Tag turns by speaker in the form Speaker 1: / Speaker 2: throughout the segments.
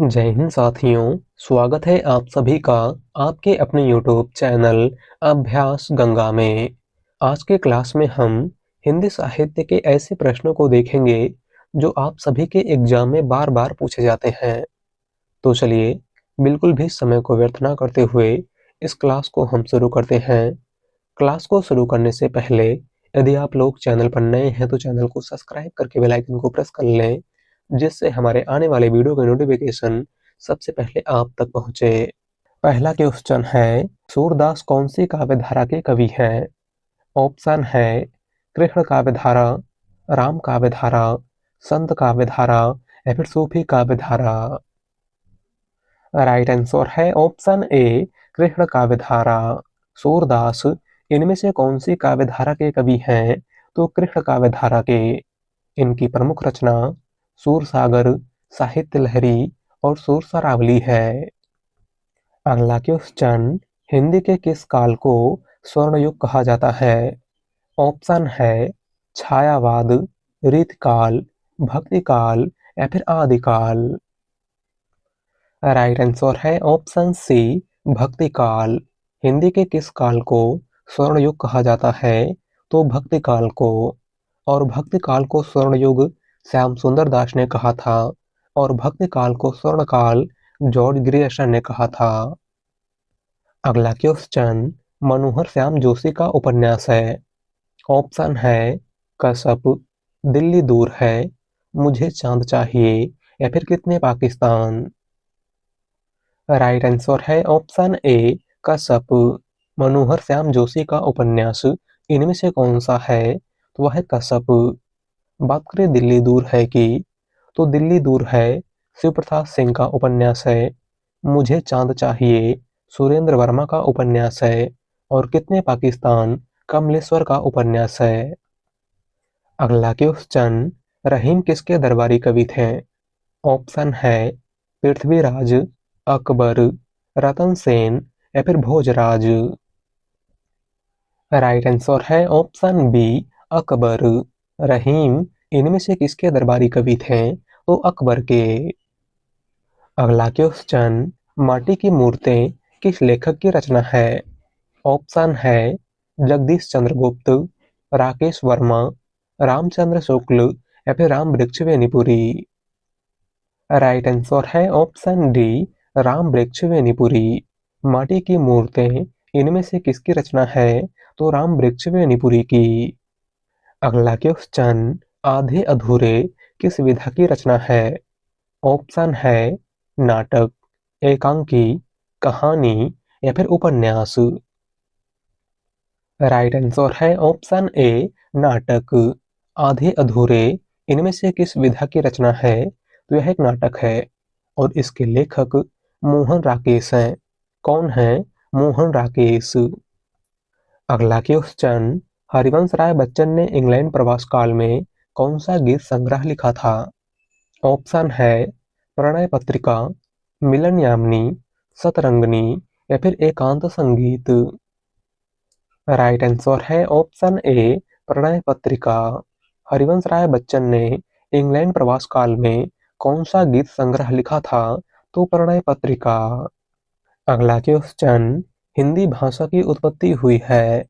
Speaker 1: जय हिंद साथियों, स्वागत है आप सभी का आपके अपने YouTube चैनल अभ्यास गंगा में। आज के क्लास में हम हिंदी साहित्य के ऐसे प्रश्नों को देखेंगे जो आप सभी के एग्जाम में बार-बार पूछे जाते हैं। तो चलिए, बिल्कुल भी समय को व्यर्थ ना करते हुए इस क्लास को हम शुरू करते हैं। क्लास को शुरू करने से पहले यदि आप लोग चैनल पर नए हैं तो चैनल को सब्सक्राइब करके बेल आइकन को प्रेस कर लें, जिससे हमारे आने वाले वीडियो के नोटिफिकेशन सबसे पहले आप तक पहुंचे। पहला क्वेश्चन है, सूरदास कौन सी काव्य धारा के कवि हैं? ऑप्शन है कृष्ण काव्य धारा, राम काव्य धारा, संत काव्य धारा या फिर सूफी काव्य धारा। राइट आंसर है ऑप्शन ए कृष्ण काव्य धारा। सूरदास इनमें से कौन सी काव्य धारा के कवि हैं? तो कृष्ण काव्य धारा के। इनकी प्रमुख रचना सूरसागर, साहित्य लहरी और सुरसरावली है। अगला क्वेश्चन, हिंदी के किस काल को स्वर्ण युग कहा जाता है? ऑप्शन है छायावाद, रीतकाल, भक्तिकाल या फिर आदिकाल। राइट आंसर है ऑप्शन सी भक्तिकाल। हिंदी के किस काल को स्वर्ण युग कहा जाता है? तो भक्तिकाल को। और भक्तिकाल को स्वर्ण युग श्याम सुंदर दास ने कहा था और भक्तिकाल को स्वर्ण काल जॉर्ज ग्रियर्सन ने कहा था। अगला क्वेश्चन, मनोहर श्याम जोशी का उपन्यास है। ऑप्शन है कसब, दिल्ली दूर है, मुझे चांद चाहिए या फिर कितने पाकिस्तान। राइट आंसर है ऑप्शन ए कसब। मनोहर श्याम जोशी का उपन्यास इनमें से कौन सा है? तो वह है कसब। बात करें दिल्ली दूर है की, तो दिल्ली दूर है शिव प्रताप सिंह का उपन्यास है। मुझे चांद चाहिए सुरेंद्र वर्मा का उपन्यास है और कितने पाकिस्तान कमलेश्वर का उपन्यास है। अगला क्वेश्चन, रहीम किसके दरबारी कवि थे? ऑप्शन है पृथ्वीराज, अकबर, रतन सेन या फिर भोजराज। राइट आंसर है ऑप्शन बी अकबर। रहीम इनमें से किसके दरबारी कवि थे? तो अकबर के। अगला क्वेश्चन, माटी की मूर्तें किस लेखक की रचना है? ऑप्शन है जगदीश चंद्र गुप्त, राकेश वर्मा, रामचंद्र शुक्ल या फिर राम वृक्ष वेनीपुरी। राइट आंसर है ऑप्शन डी राम वृक्ष वेनीपुरी। माटी की मूर्तें इनमें से किसकी रचना है? तो राम वृक्ष वेनीपुरी की। अगला क्वेश्चन, आधे अधूरे किस विधा की रचना है? ऑप्शन है नाटक, एकांकी, कहानी या फिर उपन्यास। राइट आंसर है ऑप्शन ए नाटक। आधे अधूरे इनमें से किस विधा की रचना है? तो यह एक नाटक है और इसके लेखक मोहन राकेश हैं। कौन है? मोहन राकेश। अगला क्वेश्चन, हरिवंश राय बच्चन ने इंग्लैंड प्रवास काल में कौन सा गीत संग्रह लिखा था? ऑप्शन है प्रणय पत्रिका, मिलन यामिनी, सतरंगिणी या फिर एकांत संगीत। राइट आंसर है ऑप्शन ए प्रणय पत्रिका। हरिवंश राय बच्चन ने इंग्लैंड प्रवास काल में कौन सा गीत संग्रह लिखा था? तो प्रणय पत्रिका। अगला क्वेश्चन, हिंदी भाषा की उत्पत्ति हुई है।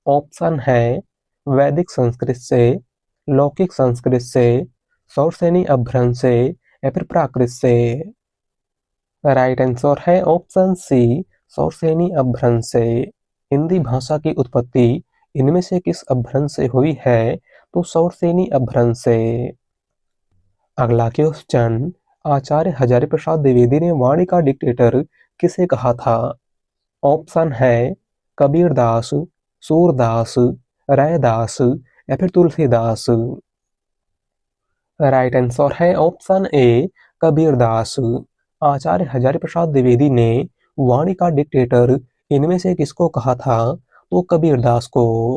Speaker 1: ऑप्शन है वैदिक संस्कृत से, लौकिक संस्कृत से, सौरसेनी अपभ्रंश से या फिर प्राकृत से। राइट आंसर है ऑप्शन सी सौरसेनी अपभ्रंश से। हिंदी भाषा की उत्पत्ति इनमें से किस अपभ्रंश से हुई है? तो सौरसेनी अपभ्रंश से। अगला क्वेश्चन, आचार्य हजारी प्रसाद द्विवेदी ने वाणी का डिक्टेटर किसे कहा था? ऑप्शन है कबीरदास, सूरदास, रैदास या फिर तुलसीदास। राइट आंसर है ऑप्शन ए कबीरदास। आचार्य हजारी प्रसाद द्विवेदी ने वाणी का डिक्टेटर इनमें से किसको कहा था? तो कबीरदास को।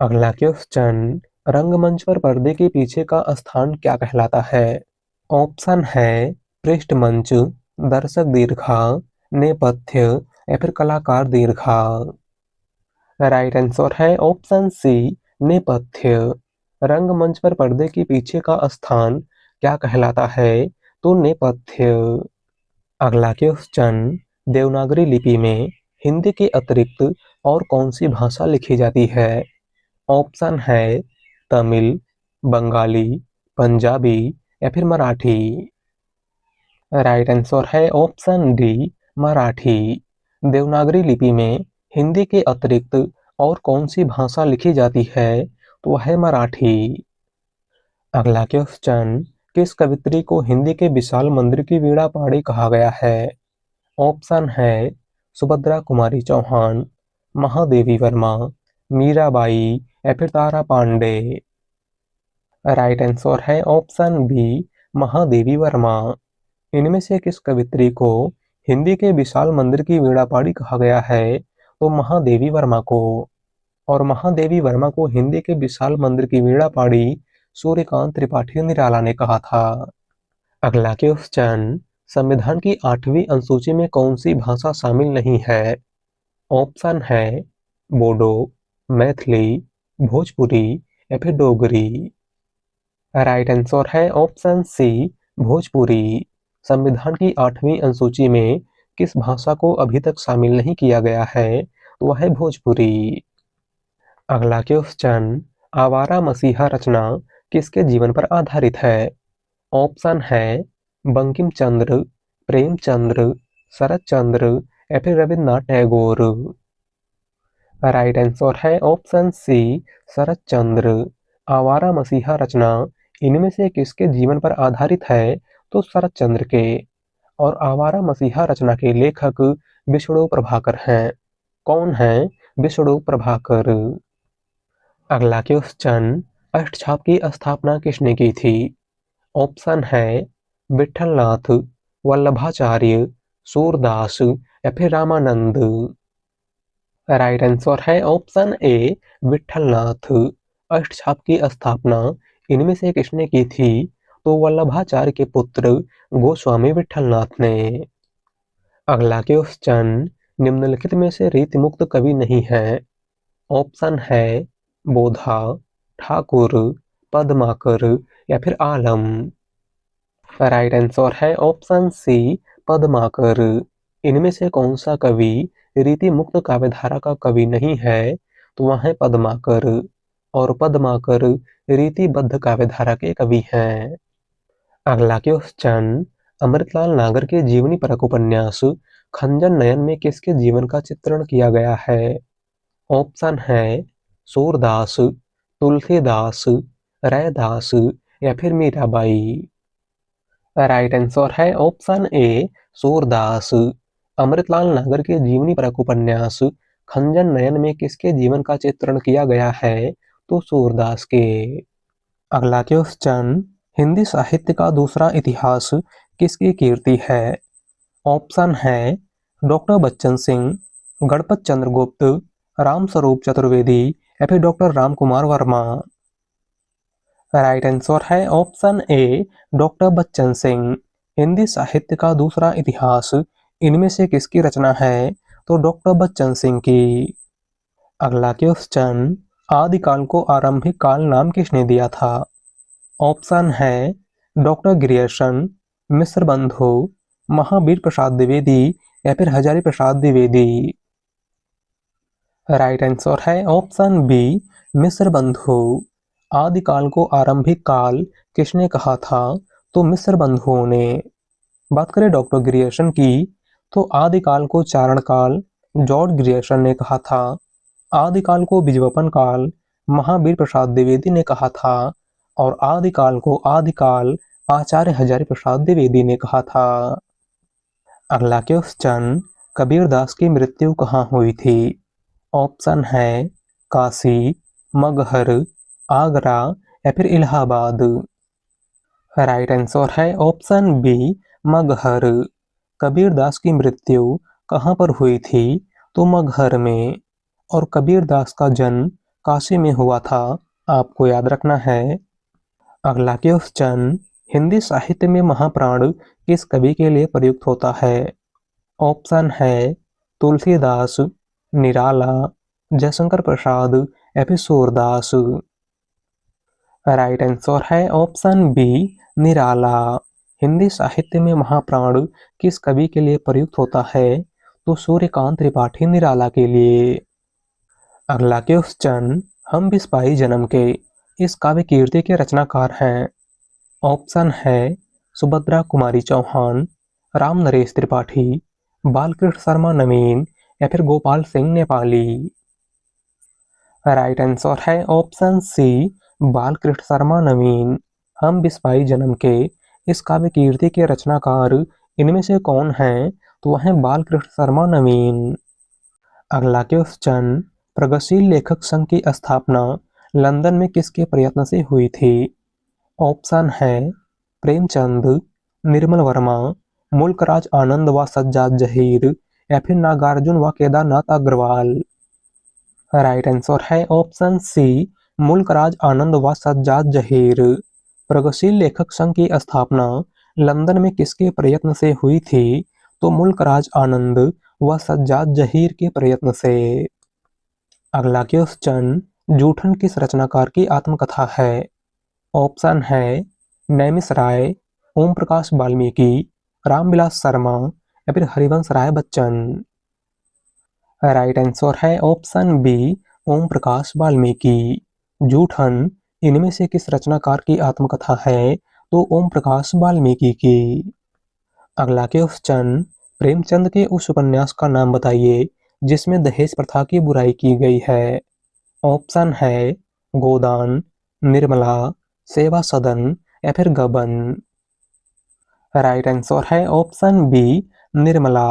Speaker 1: अगला क्वेश्चन, रंगमंच पर पर्दे के पीछे का स्थान क्या कहलाता है? ऑप्शन है पृष्ठमंच, दर्शक दीर्घा, नेपथ्य या फिर कलाकार दीर्घा। राइट आंसर है ऑप्शन सी नेपथ्य। रंगमंच पर पर्दे के पीछे का स्थान क्या कहलाता है? तो नेपथ्य। अगला क्वेश्चन, देवनागरी लिपि में हिंदी के अतिरिक्त और कौन सी भाषा लिखी जाती है? ऑप्शन है तमिल, बंगाली, पंजाबी या फिर मराठी। राइट आंसर है ऑप्शन डी, मराठी। देवनागरी लिपि में हिंदी के अतिरिक्त और कौन सी भाषा लिखी जाती है? तो वह है मराठी। अगला क्वेश्चन, किस कवित्री को हिंदी के विशाल मंदिर की वीणा पाड़ी कहा गया है? ऑप्शन है सुभद्रा कुमारी चौहान, महादेवी वर्मा, मीराबाई या फिर तारा पांडे। राइट आंसर है ऑप्शन बी, महादेवी वर्मा। इनमें से किस कवित्री को हिंदी के विशाल मंदिर की वीणा पाड़ी कहा गया है? तो महादेवी वर्मा को। और महादेवी वर्मा को हिंदी के विशाल मंदिर की वीणा पाड़ी सूर्यकांत त्रिपाठी निराला ने कहा था। अगला क्वेश्चन, संविधान की 8वीं अनुसूची में कौन सी भाषा शामिल नहीं है? ऑप्शन है बोडो, मैथिली, भोजपुरी या फिर डोगरी। राइट आंसर है ऑप्शन सी, भोजपुरी। संविधान की 8वीं अनुसूची में किस भाषा को अभी तक शामिल नहीं किया गया है? तो वह है भोजपुरी। अगला क्वेश्चन, आवारा मसीहा रचना किसके जीवन पर आधारित है? ऑप्शन है बंकिम चंद्र, प्रेमचंद्र, शरत चंद्र या फिर रविन्द्रनाथ टैगोर। राइट आंसर है ऑप्शन सी, शरत चंद्र। आवारा मसीहा रचना इनमें से किसके जीवन पर आधारित है? तो शरत चंद्र के। और आवारा मसीहा रचना के लेखक विष्णु प्रभाकर हैं। कौन है विष्णु प्रभाकर? अगला क्वेश्चन, अष्टछाप की स्थापना किसने की थी? ऑप्शन है विठलनाथ, वल्लभाचार्य, सूरदास या फिर रामानंद। राइट आंसर है ऑप्शन ए, विठलनाथ। अष्टछाप की स्थापना इनमें से किसने की थी? तो वल्लभाचार्य के पुत्र गोस्वामी विठलनाथ ने। अगला क्वेश्चन, निम्नलिखित में से रीतिमुक्त कवि नहीं है? ऑप्शन है बोधा, ठाकुर, पद्माकर या फिर आलम। राइट आंसर है ऑप्शन सी, पद्माकर। इनमें से कौन सा कवि रीति मुक्त काव्यधारा का कवि नहीं है? तो वह है पद्माकर। और पद्माकर रीतिबद्ध काव्यधारा के कवि हैं। अगला क्वेश्चन, अमृतलाल नागर के जीवनी परक उपन्यास खंजन नयन में किसके जीवन का चित्रण किया गया है? ऑप्शन है सूरदास, तुलसीदास, रैदास या फिर मीराबाई। राइट आंसर है ऑप्शन ए, सूरदास। अमृतलाल नागर के जीवनी परक उपन्यास खंजन नयन में किसके जीवन का चित्रण किया गया है? तो सूरदास के। अगला क्वेश्चन, हिंदी साहित्य का दूसरा इतिहास किसकी कीर्ति है? ऑप्शन है डॉक्टर बच्चन सिंह, गणपत चंद्र गुप्त, रामस्वरूप चतुर्वेदी या फिर doctor Ram Kumar Verma. Right answer है option A, doctor Bachchan Singh. Hindi साहित्य का दूसरा इतिहास इनमें से किसकी रचना है? तो डॉक्टर बच्चन सिंह की। अगला क्वेश्चन, आदिकाल को आरंभिक काल नाम किसने दिया था? ऑप्शन है डॉक्टर ग्रियर्सन, मिश्र बंधु, महावीर प्रसाद द्विवेदी या फिर हजारी प्रसाद द्विवेदी। राइट आंसर है ऑप्शन बी, मिश्र बंधु। आदिकाल को आरंभिक काल किसने कहा था? तो मिश्र बंधुओं ने। बात करें डॉक्टर ग्रियर्सन की, तो आदिकाल को चारण काल जॉर्ज ग्रियर्सन ने कहा था। आदिकाल को बीजवपन काल महावीर प्रसाद द्विवेदी ने कहा था। और आदिकाल को आदिकाल आचार्य हजारी प्रसाद द्विवेदी ने कहा था। अगला क्वेश्चन, कबीरदास की मृत्यु कहाँ हुई थी? ऑप्शन है काशी, मगहर, आगरा या फिर इलाहाबाद। राइट आंसर है ऑप्शन बी, मगहर। कबीरदास की मृत्यु कहाँ पर हुई थी? तो मगहर में। और कबीरदास का जन्म काशी में हुआ था, आपको याद रखना है। अगला क्वेश्चन, हिंदी साहित्य में महाप्राण किस कवि के लिए प्रयुक्त होता है? ऑप्शन है तुलसीदास, निराला, जयशंकर प्रसाद या फिर सूरदास। राइट आंसर है ऑप्शन बी, निराला। हिंदी साहित्य में महाप्राण किस कवि के लिए प्रयुक्त होता है? तो सूर्यकांत त्रिपाठी निराला के लिए। अगला क्वेश्चन, हम बिस्पाही जन्म के इस काव्य कीर्ति के रचनाकार हैं? ऑप्शन है सुभद्रा कुमारी चौहान, राम नरेश त्रिपाठी, बालकृष्ण शर्मा नवीन या फिर गोपाल सिंह नेपाली। राइट आंसर है ऑप्शन सी, बालकृष्ण शर्मा नवीन। हम बिस्पाही जन्म के इस काव्य कीर्ति के रचनाकार इनमें से कौन हैं? तो वह हैं बालकृष्ण शर्मा नवीन। अगला क्वेश्चन, प्रगतिशील लेखक संघ की स्थापना लंदन में किसके प्रयत्न से हुई थी? ऑप्शन है प्रेमचंद, निर्मल वर्मा, मुल्कराज आनंद व सज्जाद जहीर या फिर नागार्जुन व केदारनाथ अग्रवाल। राइट आंसर है ऑप्शन सी, मुल्कराज आनंद व सज्जाद जहीर। प्रगतिशील लेखक संघ की स्थापना लंदन में किसके प्रयत्न से हुई थी? तो मुल्कराज आनंद व सज्जाद जहीर के प्रयत्न से। अगला क्वेश्चन, जूठन किस रचनाकार की आत्मकथा है? ऑप्शन है नैमिष राय, ओम प्रकाश वाल्मीकि, रामविलास शर्मा या फिर हरिवंश राय बच्चन। राइट आंसर है ऑप्शन बी, ओम प्रकाश वाल्मीकि। जूठन इनमें से किस रचनाकार की आत्मकथा है? तो ओम प्रकाश वाल्मीकि की। अगला क्वेश्चन, प्रेमचंद के उस उपन्यास का नाम बताइए जिसमें दहेज प्रथा की बुराई की गई है। ऑप्शन है गोदान, निर्मला, सेवा सदन या फिर गबन। राइट आंसर है ऑप्शन बी, निर्मला।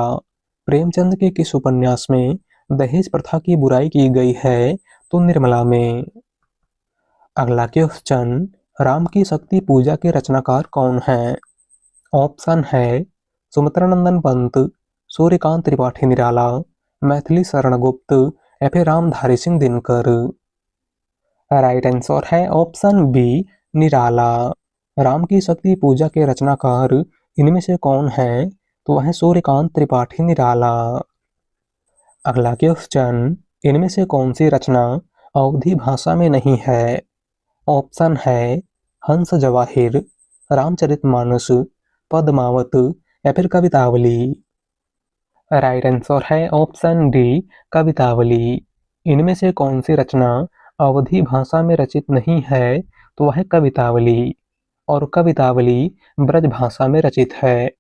Speaker 1: प्रेमचंद के किस उपन्यास में दहेज प्रथा की बुराई की गई है? तो निर्मला में। अगला क्वेश्चन, राम की शक्ति पूजा के रचनाकार कौन हैं? ऑप्शन है सुमित्रानंदन पंत, सूर्यकांत त्रिपाठी निराला, मैथिली शरण गुप्त या फिर रामधारी सिंह दिनकर। राइट आंसर है ऑप्शन बी, निराला। राम की शक्ति पूजा के रचनाकार इनमें से कौन है? तो वह सूर्यकांत त्रिपाठी निराला। अगला क्वेश्चन, इनमें से कौन सी रचना अवधी भाषा में नहीं है? ऑप्शन है हंस जवाहिर, रामचरितमानस, पद्मावत या फिर कवितावली। राइट आंसर है ऑप्शन डी, कवितावली। इनमें से कौन सी रचना अवधी भाषा में रचित नहीं है? तो वह है कवितावली, और कवितावली ब्रज भाषा में रचित है।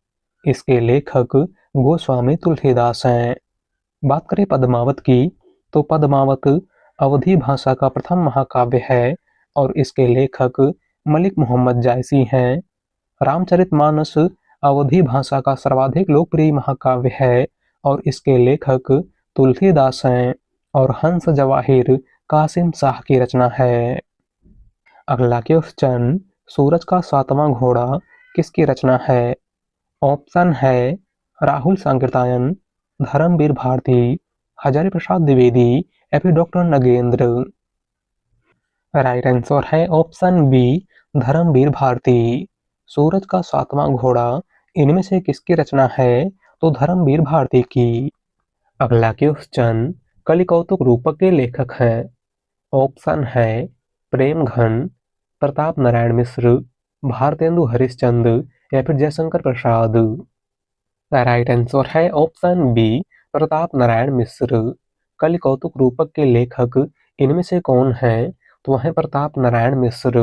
Speaker 1: इसके लेखक गोस्वामी तुलसीदास हैं। बात करें पद्मावत की, तो पद्मावत अवधी भाषा का प्रथम महाकाव्य है और इसके लेखक मलिक मोहम्मद जायसी हैं। रामचरितमानस अवधी भाषा का सर्वाधिक लोकप्रिय महाकाव्य है और इसके लेखक तुलसीदास हैं, और हंस जवाहिर कासिम शाह की रचना है। अगला क्वेश्चन, सूरज का सातवां घोड़ा किसकी रचना है? ऑप्शन है राहुल सांकृत्यायन, धर्मवीर भारती, हजारी प्रसाद द्विवेदी या फिर डॉक्टर नगेंद्र। राइट आंसर है ऑप्शन बी, धर्मवीर भारती। सूरज का सातवां घोड़ा इनमें से किसकी रचना है? तो धर्मवीर भारती की। अगला क्वेश्चन, कलिकौतुक रूपक के लेखक हैं। ऑप्शन है प्रेमघन, प्रताप नारायण मिश्र, भारतेंदु हरिश्चंद्र या फिर जयशंकर प्रसाद। राइट आंसर है ऑप्शन बी, प्रताप नारायण मिश्र। कलिकौतुक रूपक के लेखक इनमें से कौन है? तो वह है प्रताप नारायण मिश्र।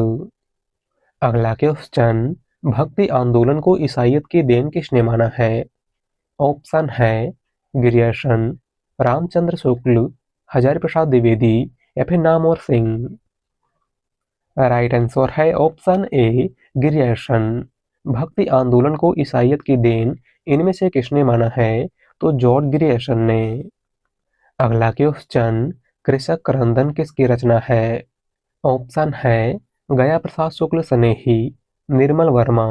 Speaker 1: अगला क्वेश्चन, भक्ति आंदोलन को ईसाइयत की देन किसने माना है? ऑप्शन है गिरियर्सन, रामचंद्र शुक्ल, हजारी प्रसाद द्विवेदी या फिर नामवर सिंह। राइट आंसर है ऑप्शन ए, गिरियर्सन। भक्ति आंदोलन को ईसाइयत की देन इनमें से किसने माना है? तो जॉर्ज गिरियर्सन ने। अगला क्वेश्चन, कृषक क्रंदन किसकी रचना है? ऑप्शन है गया प्रसाद शुक्ल स्नेही, निर्मल वर्मा,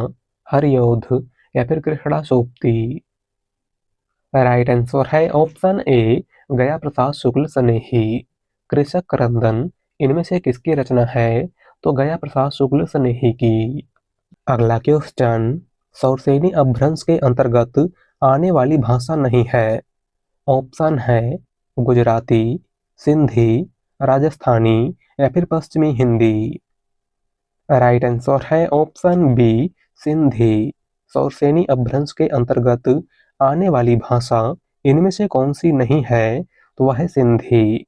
Speaker 1: हरिऔध या फिर कृष्णा सोपती। राइट आंसर है ऑप्शन ए, गया प्रसाद शुक्ल स्नेही। कृषक क्रंदन इनमें से किसकी रचना है? तो गया प्रसाद शुक्ल स्नेही की। अगला क्वेश्चन, सौरसेनी अपभ्रंश के अंतर्गत आने वाली भाषा नहीं है। ऑप्शन है गुजराती, सिंधी, राजस्थानी या फिर पश्चिमी हिंदी। राइट आंसर है ऑप्शन बी, सिंधी। सौरसेनी अपभ्रंश के अंतर्गत आने वाली भाषा इनमें से कौन सी नहीं है? तो वह है सिंधी।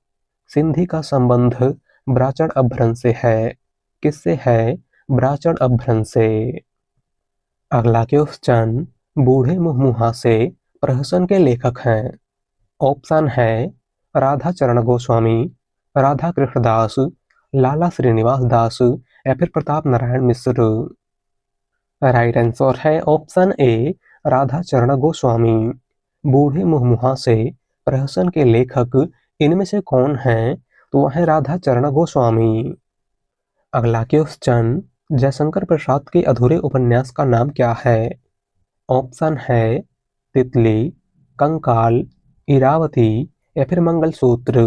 Speaker 1: सिंधी का संबंध ब्राह्मण अपभ्रंश से है। किससे है? ब्राह्मण अपभ्रंश से। अगला क्वेश्चन, बूढ़े मुँहमुँहा से प्रहसन के लेखक हैं। ऑप्शन है राधा चरण गोस्वामी, राधा कृष्णदास, लाला श्रीनिवास दास या फिर प्रताप नारायण मिश्र। राइट आंसर है ऑप्शन ए राधा चरण गोस्वामी। बूढ़े मुँहमुँहा से प्रहसन के लेखक इनमें से कौन है? तो वह है राधा चरण गोस्वामी। अगला क्वेश्चन, जयशंकर प्रसाद के अधूरे उपन्यास का नाम क्या है? ऑप्शन है तितली, कंकाल, इरावती या फिर मंगलसूत्र।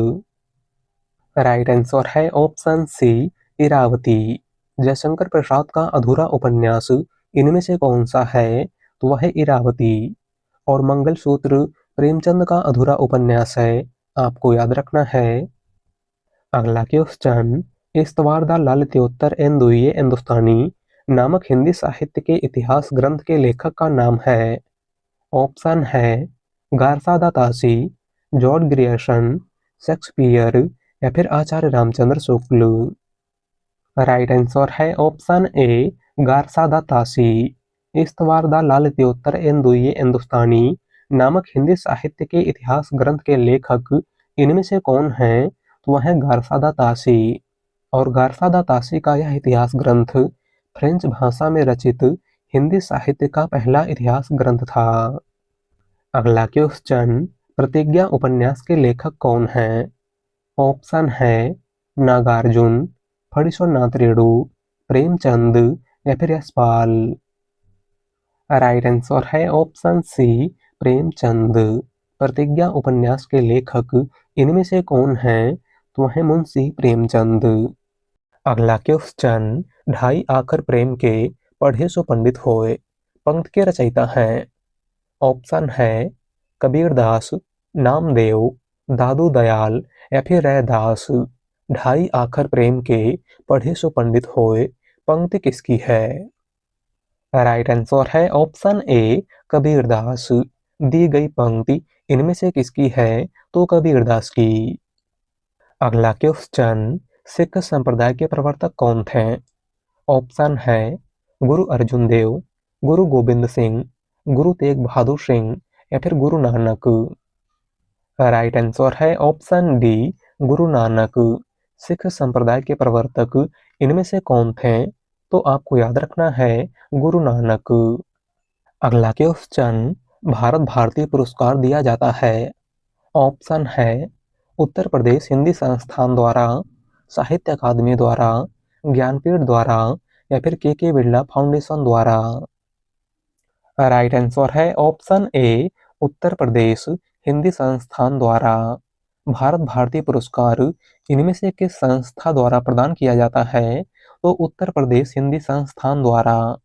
Speaker 1: राइट आंसर है ऑप्शन सी इरावती। जयशंकर प्रसाद का अधूरा उपन्यास इनमें से कौन सा है? तो वह है इरावती। और मंगलसूत्र प्रेमचंद का अधूरा उपन्यास है, आपको याद रखना है। अगला क्वेश्चन, इस्तवारदा ललित्योत्तर एन दुइये हिंदुस्तानी नामक हिंदी साहित्य के इतिहास ग्रंथ के लेखक का नाम है। ऑप्शन है गारसादा तासी, जॉर्ज ग्रियर्सन, शेक्सपियर या फिर आचार्य रामचंद्र शुक्ल। राइट आंसर है ऑप्शन ए गारसादा तासी। इस्तवारदा ललित्योत्तर एन दुइये हिंदुस्तानी नामक हिंदी साहित्य के इतिहास ग्रंथ के लेखक इनमें से कौन है? तो वह है गारसादा तासी। और गारसादा तासी का यह इतिहास ग्रंथ फ्रेंच भाषा में रचित हिंदी साहित्य का पहला इतिहास ग्रंथ था। अगला क्वेश्चन, प्रतिज्ञा उपन्यास के लेखक कौन हैं? ऑप्शन है नागार्जुन, फणीश्वरनाथ रेणु, प्रेमचंद या फिर यशपाल। राइट आंसर है ऑप्शन सी प्रेमचंद। प्रतिज्ञा उपन्यास के लेखक इनमें से कौन है? तो वह है मुंशी प्रेमचंद। अगला क्वेश्चन, ढाई आखर प्रेम के पढ़े सो पंडित होए पंक्ति के रचयिता हैं। ऑप्शन है कबीरदास, नामदेव, दादू दयाल या फिर रैदास। ढाई आखर प्रेम के पढ़े सो पंडित होए पंक्ति किसकी है? राइट आंसर है ऑप्शन ए कबीरदास। दी गई पंक्ति इनमें से किसकी है? तो कबीरदास की। अगला क्वेश्चन, सिख संप्रदाय के प्रवर्तक कौन थे? ऑप्शन है गुरु अर्जुन देव, गुरु गोबिंद सिंह, गुरु तेग बहादुर सिंह या फिर गुरु नानक। राइट आंसर है ऑप्शन डी गुरु नानक। सिख संप्रदाय के प्रवर्तक इनमें से कौन थे? तो आपको याद रखना है गुरु नानक। अगला क्वेश्चन, भारत भारती पुरस्कार दिया जाता है। ऑप्शन है उत्तर प्रदेश हिंदी संस्थान द्वारा, साहित्य अकादमी द्वारा, ज्ञानपीठ द्वारा या फिर के बिरला फाउंडेशन द्वारा। राइट आंसर है ऑप्शन ए उत्तर प्रदेश हिंदी संस्थान द्वारा। भारत भारती पुरस्कार इनमें से किस संस्था द्वारा प्रदान किया जाता है? तो उत्तर प्रदेश हिंदी संस्थान द्वारा।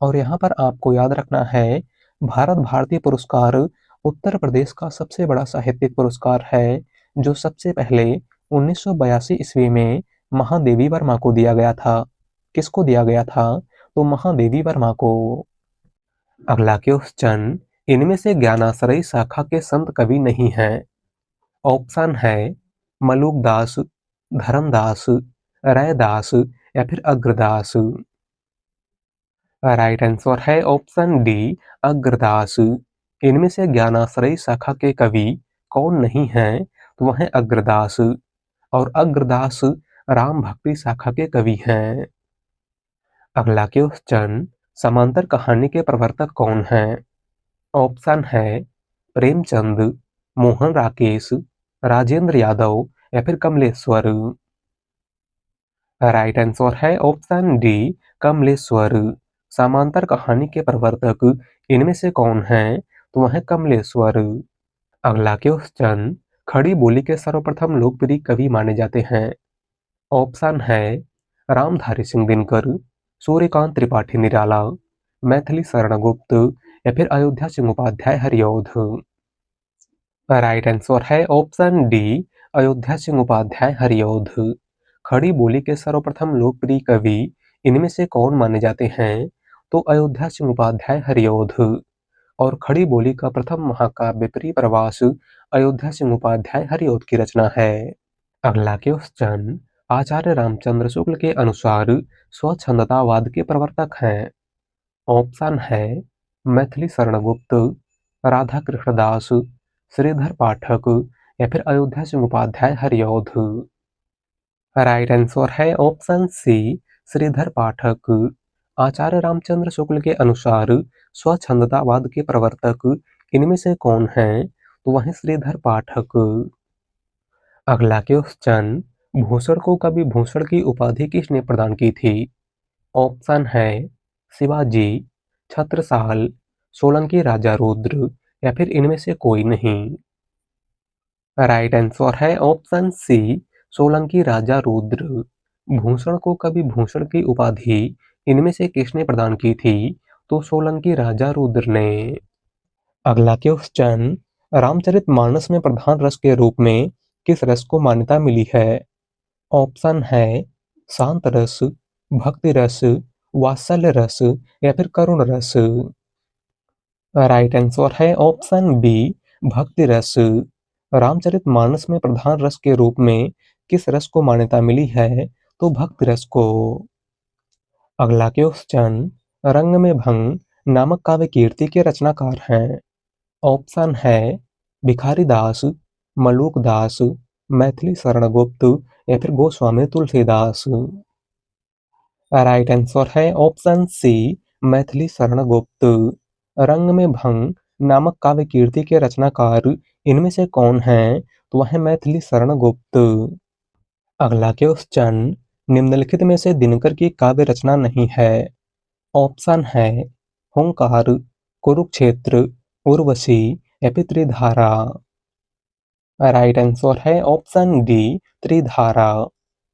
Speaker 1: और यहाँ पर आपको याद रखना है भारत भारती पुरस्कार उत्तर प्रदेश का सबसे बड़ा साहित्यिक पुरस्कार है, जो सबसे पहले 1982 ईस्वी में महादेवी वर्मा को दिया गया था। किसको दिया गया था? तो महादेवी वर्मा को। अगला क्वेश्चन, इनमें से ज्ञानाश्रयी शाखा के संत कवि नहीं हैं। ऑप्शन है मलुकदास, धर्मदास, रैदास या फिर अग्रदास। राइट आंसर है ऑप्शन डी अग्रदास। इनमें से ज्ञानाश्रयी शाखा के कवि कौन नहीं हैं? तो वह है अग्रदास। और अग्रदास राम भक्ति शाखा के कवि हैं। अगला क्वेश्चन, समांतर कहानी के प्रवर्तक कौन हैं? ऑप्शन है प्रेमचंद, मोहन राकेश, राजेंद्र यादव या फिर कमलेश्वर। राइट आंसर है ऑप्शन डी कमलेश्वर। समांतर कहानी के प्रवर्तक इनमें से कौन हैं? तो वह है कमलेश्वर। अगला क्वेश्चन, खड़ी बोली के सर्वप्रथम लोकप्रिय कवि माने जाते हैं। ऑप्शन है रामधारी सिंह दिनकर, सूर्यकांत त्रिपाठी निराला, मैथिली शरण गुप्त या फिर अयोध्या सिंह उपाध्याय हरिऔध। राइट आंसर है ऑप्शन डी अयोध्या सिंह उपाध्याय हरिऔध। खड़ी बोली के सर्वप्रथम लोकप्रिय कवि इनमें से कौन माने जाते हैं? तो अयोध्या सिंह उपाध्याय हरिऔध। और खड़ी बोली का प्रथम महाकाव्य परिप्रवास अयोध्या सिंह उपाध्याय हरिऔध की रचना है। अगला क्वेश्चन, आचार्य रामचंद्र शुक्ल के अनुसार स्वच्छंदतावाद के प्रवर्तक हैं। ऑप्शन है मैथिली शरणगुप्त, राधा कृष्णदास, श्रीधर पाठक या फिर अयोध्या सिंह उपाध्याय हरिऔध। राइट आंसर है ऑप्शन सी, श्रीधर पाठक। आचार्य रामचंद्र शुक्ल के अनुसार स्वच्छंदतावाद के प्रवर्तक इनमें से कौन हैं? तो वह श्रीधर पाठक। अगला क्वेश्चन, भूषण को कवि भूषण की उपाधि किसने प्रदान की थी? ऑप्शन है शिवाजी, छत्रसाल, सोलंकी राजा रुद्र या फिर इनमें से कोई नहीं। राइट आंसर है ऑप्शन सी, सोलंकी राजा रुद्र। भूषण को कवि भूषण की उपाधि इनमें से किसने प्रदान की थी? तो सोलंकी राजा रुद्र ने। अगला क्वेश्चन, रामचरितमानस में प्रधान रस के रूप में किस रस को मान्यता मिली है? ऑप्शन है शांत रस, भक्ति रस, वात्सल्य रस या फिर करुण रस। राइट आंसर है ऑप्शन बी, भक्ति रस। रामचरितमानस में प्रधान रस के रूप में किस रस को मान्यता मिली है? तो भक्ति रस को। अगला क्वेश्चन, रंग में भंग नामक काव्य कीर्ति के रचनाकार हैं। ऑप्शन है भिखारी दास, मलूक दास, मैथिली शरणगुप्त या फिर गोस्वामी तुलसीदास। राइट आंसर है ऑप्शन सी, मैथिली शरणगुप्त। रंग में भंग नामक काव्य कीर्ति के रचनाकार इनमें से कौन हैं? तो वह मैथिली शरणगुप्त। अगला क्वेश्चन, निम्नलिखित में से दिनकर की काव्य रचना नहीं है। ऑप्शन है हुंकार, कुरुक्षेत्र, उर्वशी या फिर त्रिधारा। राइट आंसर है ऑप्शन डी, त्रिधारा।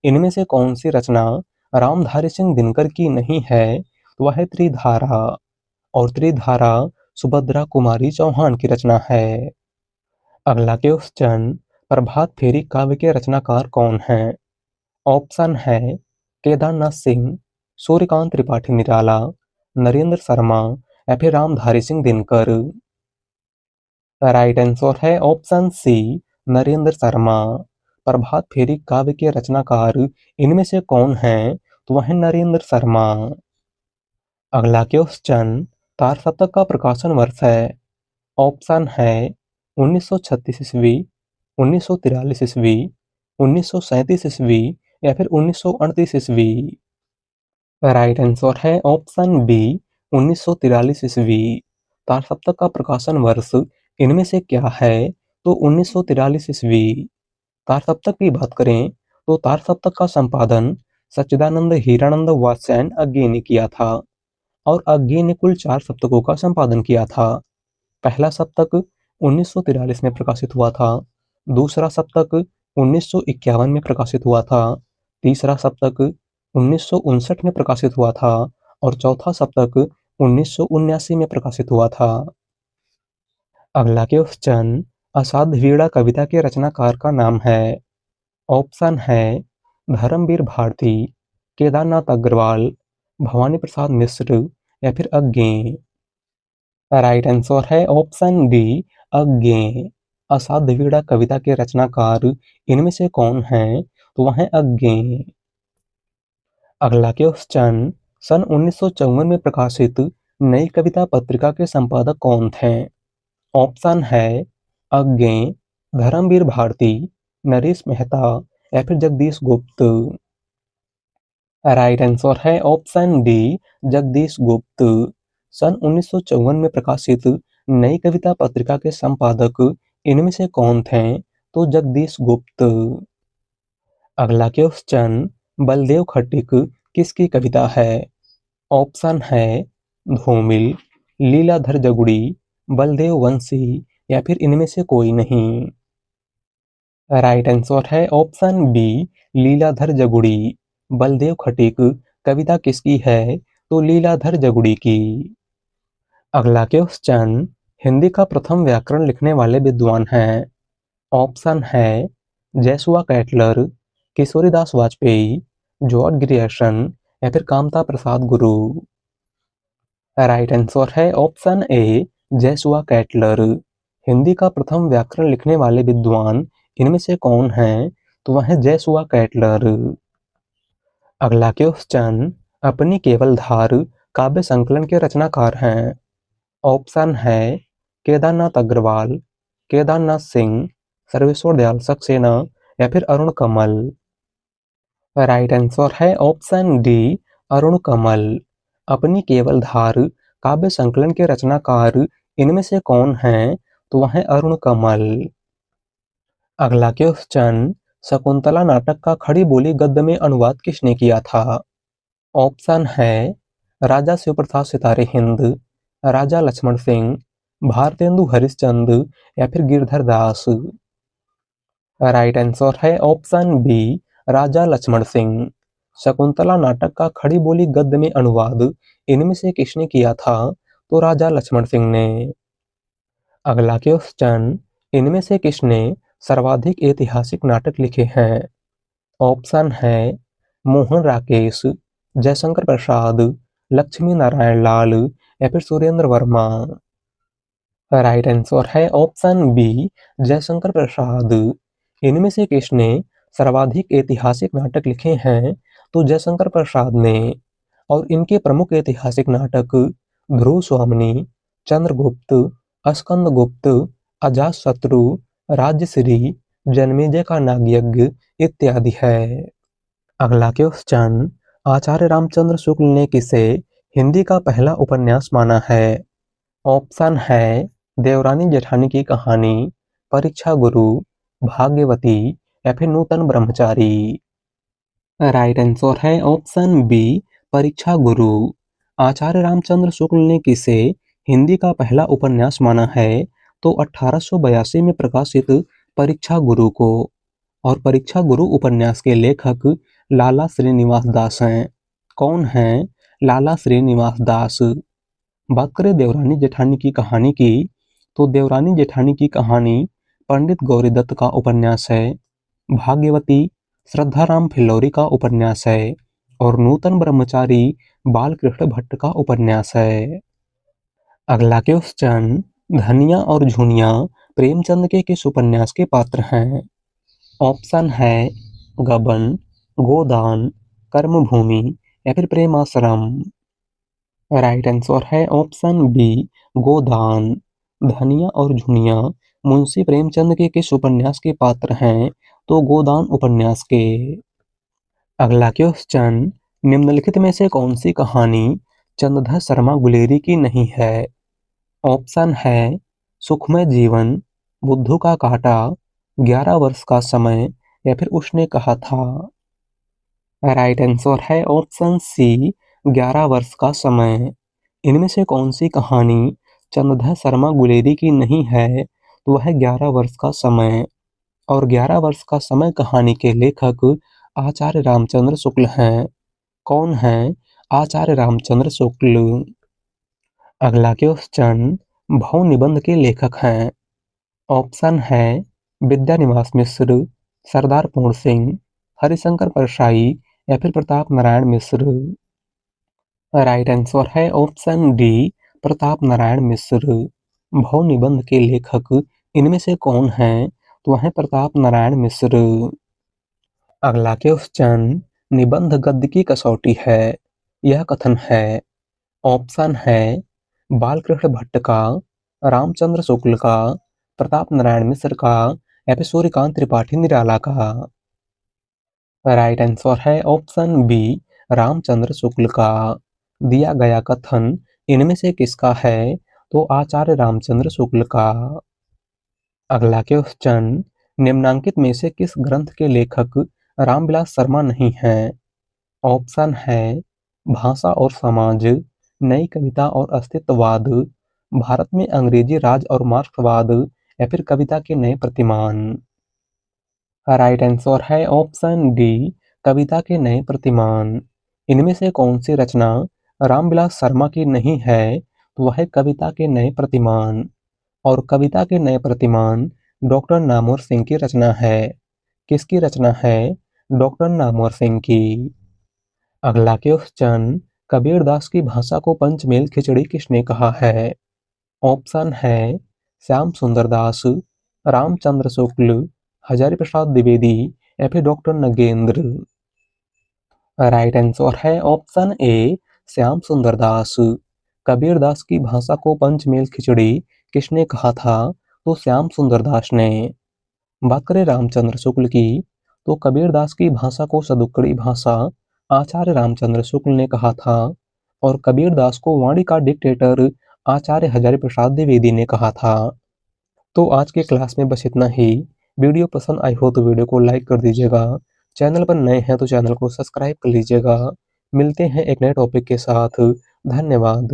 Speaker 1: इनमें से कौन सी रचना रामधारी सिंह दिनकर की नहीं है? तो वह है त्रिधारा। और त्रिधारा सुभद्रा कुमारी चौहान की रचना है। अगला क्वेश्चन, प्रभात फेरी काव्य के रचनाकार कौन हैं? ऑप्शन है केदारनाथ सिंह, सूर्यकांत त्रिपाठी निराला, नरेंद्र शर्मा या फिर रामधारी सिंह दिनकर। राइट आंसर है ऑप्शन सी, नरेंद्र शर्मा। प्रभात फेरी काव्य के रचनाकार इनमें से कौन हैं? तो वह नरेंद्र शर्मा। अगला क्वेश्चन, तार सप्तक का प्रकाशन वर्ष है। ऑप्शन है 1936 ईस्वी, 1943 ईस्वी, 1937 ईस्वी या फिर 1938 ईस्वी। राइट आंसर है ऑप्शन बी, 1943 ईस्वी। तार सप्तक का प्रकाशन वर्ष इनमें से क्या है? तो 1943 ईस्वी। तार सप्तक की बात करें तो तार सप्तक का संपादन सच्चिदानंद हीरानंद वात्स्यायन अज्ञे ने किया था। और अज्ञे ने कुल 4 सप्तकों का संपादन किया था। पहला सप्तक 1943 में प्रकाशित हुआ था, दूसरा सप्तक 1951 में प्रकाशित हुआ था, तीसरा सप्तक 1959 में प्रकाशित हुआ था और चौथा सप्तक 1979 में प्रकाशित हुआ था। अगला क्वेश्चन, असाध्य वीणा कविता के रचनाकार का नाम है। ऑप्शन है धर्मवीर भारती, केदारनाथ अग्रवाल, भवानी प्रसाद मिश्र या फिर अज्ञे। राइट आंसर है ऑप्शन डी, अज्ञे। असाध्य वीणा कविता के रचनाकार इनमें से कौन हैं? तो वह है अज्ञे। अगला क्वेश्चन, सन 1954 में प्रकाशित नई कविता पत्रिका के संपादक कौन थे? ऑप्शन है अज्ञे, धर्मवीर भारती, नरेश मेहता या फिर जगदीश गुप्त। राइट आंसर है ऑप्शन डी, जगदीश गुप्त। सन 1954 में प्रकाशित नई कविता पत्रिका के संपादक इनमें से कौन थे? तो जगदीश गुप्त। अगला क्वेश्चन, बलदेव खट्टिक किसकी कविता है? ऑप्शन है धूमिल, लीलाधर जगुड़ी, बलदेव वंशी या फिर इनमें से कोई नहीं। राइट आंसर है ऑप्शन बी, लीलाधर जगुड़ी। बलदेव खट्टिक कविता किसकी है? तो लीलाधर जगुड़ी की। अगला क्वेश्चन, हिंदी का प्रथम व्याकरण लिखने वाले विद्वान हैं। ऑप्शन है जयसुआ कैटलर, किशोरीदास वाजपेयी, जॉर्ज ग्रियर्सन या फिर कामता प्रसाद गुरु। राइट आंसर है ऑप्शन ए जैसुआ कैटलर। हिंदी का प्रथम व्याकरण लिखने वाले विद्वान इनमें से कौन हैं? तो वह है जैसुआ कैटलर। अगला क्वेश्चन, अपनी केवल धार काव्य संकलन के रचनाकार हैं? ऑप्शन है केदारनाथ अग्रवाल, केदारनाथ सिंह, सर्वेश्वर दयाल सक्सेना या फिर अरुण कमल। राइट आंसर है ऑप्शन डी अरुण कमल। अपनी केवल धार काव्य संकलन के रचनाकार इनमें से कौन हैं? तो वह है अरुण कमल। अगला क्वेश्चन, शकुंतला नाटक का खड़ी बोली गद्य में अनुवाद किसने किया था? ऑप्शन है राजा शिवप्रताप सितारे हिंद, राजा लक्ष्मण सिंह, भारतेंदु हरिश्चंद्र या फिर गिरधर दास। राइट आंसर है ऑप्शन बी राजा लक्ष्मण सिंह। शकुंतला नाटक का खड़ी बोली गद्य में अनुवाद इनमें से किसने किया था? तो राजा लक्ष्मण सिंह ने। अगला क्वेश्चन, इनमें से किसने सर्वाधिक ऐतिहासिक नाटक लिखे हैं? ऑप्शन है मोहन राकेश, जयशंकर प्रसाद, लक्ष्मी नारायण लाल या फिर सुरेंद्र वर्मा। राइट आंसर है ऑप्शन बी जयशंकर प्रसाद। इनमें से किसने सर्वाधिक ऐतिहासिक नाटक लिखे हैं? तो जयशंकर प्रसाद ने। और इनके प्रमुख ऐतिहासिक नाटक ध्रुव स्वामिनी, चंद्रगुप्त, स्कंदगुप्त, अजातशत्रु, राजश्री, जन्मेजय का नागयज्ञ इत्यादि है। अगला क्वेश्चन, आचार्य रामचंद्र शुक्ल ने किसे हिंदी का पहला उपन्यास माना है? ऑप्शन है देवरानी जेठानी की कहानी, परीक्षा गुरु, भाग्यवती या फिर नूतन ब्रह्मचारी। राइट आंसर है ऑप्शन बी परीक्षा गुरु। आचार्य रामचंद्र शुक्ल ने किसे हिंदी का पहला उपन्यास माना है? तो 1882 में प्रकाशित परीक्षा गुरु को। और परीक्षा गुरु उपन्यास के लेखक लाला श्रीनिवास दास हैं। कौन हैं लाला श्रीनिवास दास? बात करें देवरानी जेठानी की कहानी की, तो देवरानी जेठानी की कहानी पंडित गौरीदत्त का उपन्यास है। भाग्यवती श्रद्धाराम फिल्लौरी का उपन्यास है और नूतन ब्रह्मचारी बालकृष्ण भट्ट का उपन्यास है। अगला क्वेश्चन, धनिया और झुनिया प्रेमचंद के किस उपन्यास के पात्र हैं? ऑप्शन है गबन, गोदान, कर्मभूमि या फिर प्रेमाश्रम। राइट आंसर है ऑप्शन बी गोदान। धनिया और झुनिया मुंशी प्रेमचंद के किस उपन्यास के पात्र हैं? तो गोदान उपन्यास के। अगला क्वेश्चन, निम्नलिखित में से कौन सी कहानी चंद्रधर शर्मा गुलेरी की नहीं है? ऑप्शन है सुखमय जीवन, बुद्धू का कांटा, 11 वर्ष का समय या फिर उसने कहा था। राइट आंसर है ऑप्शन सी 11 वर्ष का समय। इनमें से कौन सी कहानी चंद्रधर शर्मा गुलेरी की नहीं है? तो वह 11 वर्ष का समय। और 11 वर्ष का समय कहानी के लेखक आचार्य रामचंद्र शुक्ल हैं। कौन हैं आचार्य रामचंद्र शुक्ल? अगला क्वेश्चन, भव निबंध के लेखक हैं। ऑप्शन है विद्यानिवास मिश्र, सरदार पूर्ण सिंह, हरिशंकर परसाई या फिर प्रताप नारायण मिश्र। राइट आंसर है ऑप्शन डी प्रताप नारायण मिश्र। भव निबंध के लेखक इनमें से कौन हैं? तो वह है प्रताप नारायण मिश्र। अगला क्वेश्चन, निबंध गद्य की कसौटी है, यह कथन है। ऑप्शन है बालकृष्ण भट्ट का, रामचंद्र शुक्ल का, प्रताप नारायण मिश्र का या फिर सूर्यकांत त्रिपाठी निराला का। राइट आंसर है ऑप्शन बी रामचंद्र शुक्ल का। दिया गया कथन इनमें से किसका है? तो आचार्य रामचंद्र शुक्ल का। अगला क्वेश्चन, निम्नांकित में से किस ग्रंथ के लेखक रामविलास शर्मा नहीं हैं? ऑप्शन है भाषा और समाज, नई कविता और अस्तित्ववाद, भारत में अंग्रेजी राज और मार्क्सवाद या फिर कविता के नए प्रतिमान। राइट आंसर है ऑप्शन डी कविता के नए प्रतिमान। इनमें से कौन सी रचना रामविलास शर्मा की नहीं है? तो वह है कविता के नए प्रतिमान। और कविता के नए प्रतिमान डॉक्टर नामवर सिंह की रचना है। किसकी रचना है? डॉक्टर नामवर सिंह की। अगला क्वेश्चन, कबीरदास की भाषा को पंचमेल खिचड़ी किसने कहा है? ऑप्शन है श्याम सुंदर दास, रामचंद्र शुक्ल, हजारी प्रसाद द्विवेदी या फिर डॉक्टर नगेंद्र। राइट आंसर है ऑप्शन ए श्याम सुंदर दास। कबीरदास की भाषा को पंचमेल खिचड़ी किसने कहा था? तो श्याम सुंदर दास ने। बात करें रामचंद्र शुक्ल की, तो कबीरदास की भाषा को सदुक्कड़ी भाषा आचार्य रामचंद्र शुक्ल ने कहा था और कबीरदास को वाणी का डिक्टेटर आचार्य हजारी प्रसाद द्विवेदी ने कहा था। तो आज के क्लास में बस इतना ही। वीडियो पसंद आई हो तो वीडियो को लाइक कर दीजिएगा। चैनल पर नए हैं तो चैनल को सब्सक्राइब कर लीजिएगा। मिलते हैं एक नए टॉपिक के साथ। धन्यवाद।